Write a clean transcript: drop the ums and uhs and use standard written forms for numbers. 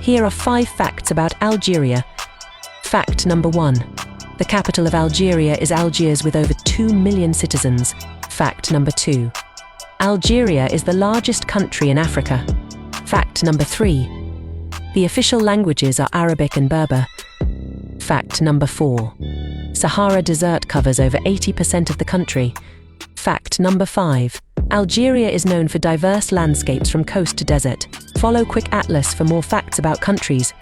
Here are 5 facts about Algeria. Fact number 1. The capital of Algeria is Algiers with over 2 million citizens. Fact number 2. Algeria is the largest country in Africa. Fact number 3. The official languages are Arabic and Berber. Fact number 4. Sahara Desert covers over 80% of the country. Fact number 5. Algeria is known for diverse landscapes from coast to desert. Follow Quick Atlas for more facts about countries.